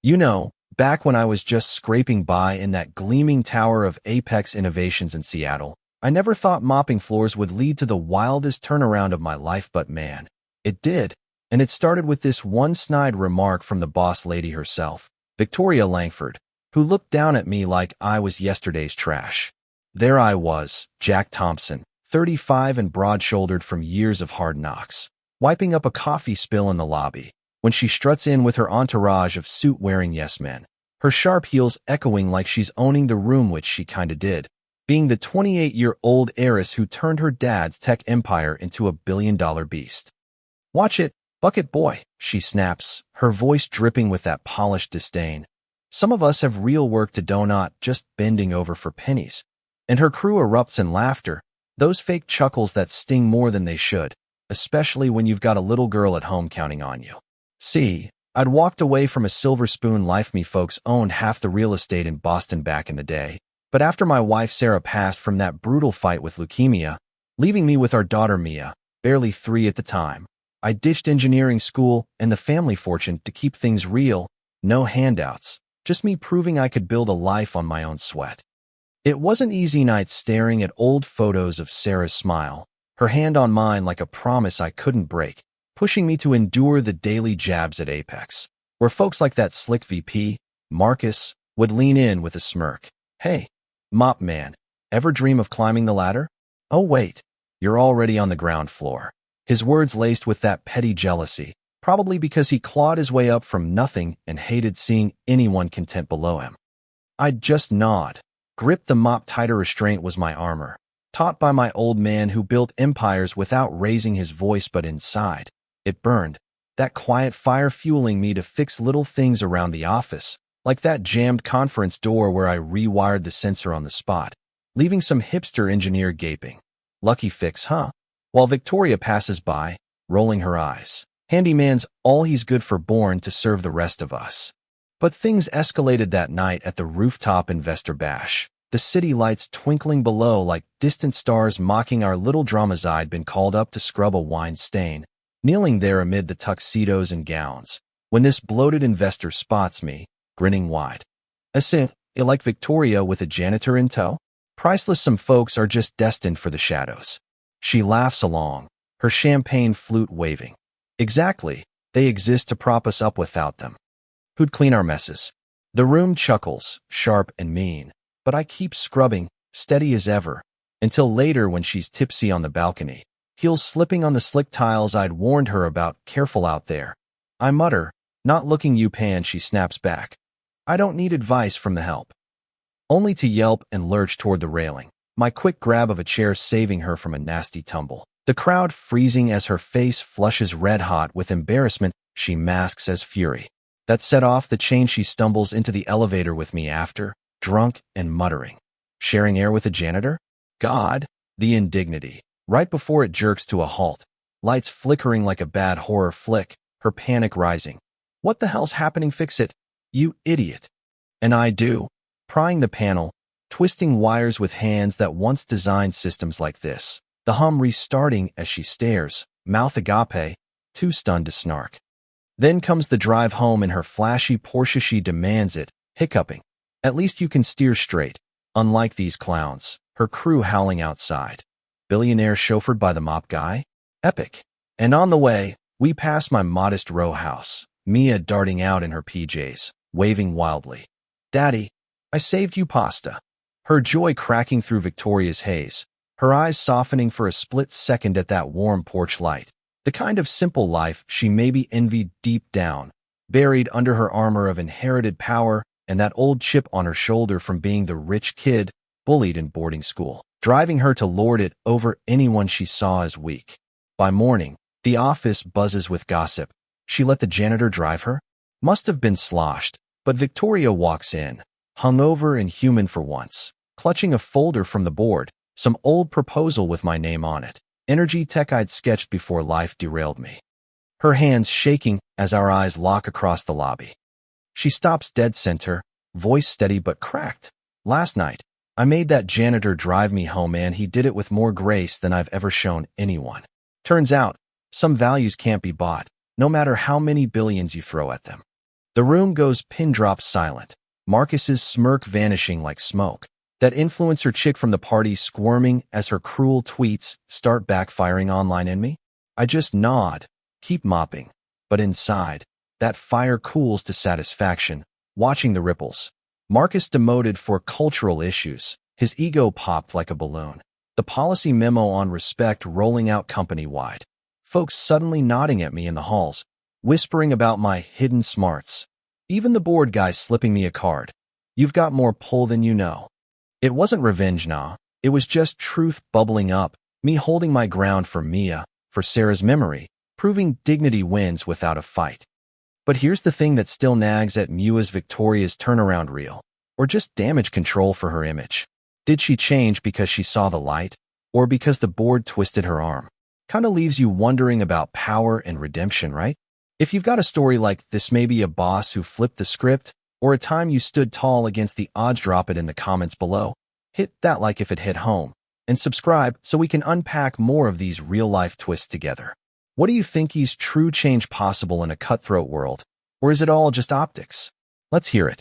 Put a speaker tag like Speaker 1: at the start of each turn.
Speaker 1: Back when I was just scraping by in that gleaming tower of Apex Innovations in Seattle, I never thought mopping floors would lead to the wildest turnaround of my life, but man, it did. And it started with this one snide remark from the boss lady herself, Victoria Langford, who looked down at me like I was yesterday's trash. There I was, Jack Thompson, 35 and broad-shouldered from years of hard knocks, wiping up a coffee spill in the lobby, when she struts in with her entourage of suit-wearing yes-men, her sharp heels echoing like she's owning the room, which she kinda did, being the 28-year-old heiress who turned her dad's tech empire into a billion-dollar beast. "Watch it, bucket boy," she snaps, her voice dripping with that polished disdain. "Some of us have real work to do, not just bending over for pennies." And her crew erupts in laughter, those fake chuckles that sting more than they should, especially when you've got a little girl at home counting on you. See, I'd walked away from a silver spoon life. Me folks owned half the real estate in Boston back in the day, but after my wife Sarah passed from that brutal fight with leukemia, leaving me with our daughter Mia, barely 3 at the time, I ditched engineering school and the family fortune to keep things real, no handouts, just me proving I could build a life on my own sweat. It wasn't easy nights staring at old photos of Sarah's smile, her hand on mine like a promise I couldn't break, pushing me to endure the daily jabs at Apex, where folks like that slick VP, Marcus, would lean in with a smirk. "Hey, mop man, ever dream of climbing the ladder? Oh wait, you're already on the ground floor." His words laced with that petty jealousy, probably because he clawed his way up from nothing and hated seeing anyone content below him. I'd just nod, grip the mop tighter. Restraint was my armor, taught by my old man who built empires without raising his voice, but inside it burned, that quiet fire fueling me to fix little things around the office, like that jammed conference door where I rewired the sensor on the spot, leaving some hipster engineer gaping. Lucky fix, huh? While Victoria passes by, rolling her eyes. Handyman's all he's good for, born to serve the rest of us. But things escalated that night at the rooftop investor bash, the city lights twinkling below like distant stars mocking our little dramas. I'd been called up to scrub a wine stain, kneeling there amid the tuxedos and gowns, when this bloated investor spots me, grinning wide. Like Victoria with a janitor in tow? Priceless. Some folks are just destined for the shadows. She laughs along, her champagne flute waving. Exactly, they exist to prop us up. Without them, who'd clean our messes? The room chuckles, sharp and mean, but I keep scrubbing, steady as ever, until later when she's tipsy on the balcony, heels slipping on the slick tiles I'd warned her about. "Careful out there," I mutter, "not looking you pan." She snaps back, "I don't need advice from the help." Only to yelp and lurch toward the railing, my quick grab of a chair saving her from a nasty tumble. The crowd freezing as her face flushes red hot with embarrassment she masks as fury. That set off the chain. She stumbles into the elevator with me after, drunk and muttering. Sharing air with a janitor? God, the indignity. Right before it jerks to a halt, lights flickering like a bad horror flick, her panic rising. "What the hell's happening? Fix it, you idiot." And I do, prying the panel, twisting wires with hands that once designed systems like this, the hum restarting as she stares, mouth agape, too stunned to snark. Then comes the drive home in her flashy Porsche. She demands it, hiccuping. "At least you can steer straight, unlike these clowns," her crew howling outside. Billionaire chauffeured by the mop guy? Epic. And on the way, we pass my modest row house, Mia darting out in her PJs, waving wildly. "Daddy, I saved you pasta." Her joy cracking through Victoria's haze, her eyes softening for a split second at that warm porch light. The kind of simple life she maybe envied deep down, buried under her armor of inherited power and that old chip on her shoulder from being the rich kid bullied in boarding school, driving her to lord it over anyone she saw as weak. By morning, the office buzzes with gossip. She let the janitor drive her? Must have been sloshed, but Victoria walks in, hungover and human for once, clutching a folder from the board, some old proposal with my name on it, energy tech I'd sketched before life derailed me. Her hands shaking as our eyes lock across the lobby. She stops dead center, voice steady but cracked. "Last night, I made that janitor drive me home, and he did it with more grace than I've ever shown anyone. Turns out, some values can't be bought, no matter how many billions you throw at them." The room goes pin-drop silent. Marcus's smirk vanishing like smoke. That influencer chick from the party squirming as her cruel tweets start backfiring online in me. I just nod, keep mopping. But inside, that fire cools to satisfaction, watching the ripples. Marcus demoted for cultural issues. His ego popped like a balloon. The policy memo on respect rolling out company-wide. Folks suddenly nodding at me in the halls, whispering about my hidden smarts. Even the board guy slipping me a card. You've got more pull than you know. It wasn't revenge, nah. It was just truth bubbling up, me holding my ground for Mia, for Sarah's memory, proving dignity wins without a fight. But here's the thing that still nags at Mua's Victoria's turnaround reel, or just damage control for her image. Did she change because she saw the light, or because the board twisted her arm? Kinda leaves you wondering about power and redemption, right? If you've got a story like this, maybe a boss who flipped the script, or a time you stood tall against the odds, drop it in the comments below. Hit that like if it hit home, and subscribe so we can unpack more of these real-life twists together. What do you think? Is true change possible in a cutthroat world, or is it all just optics? Let's hear it.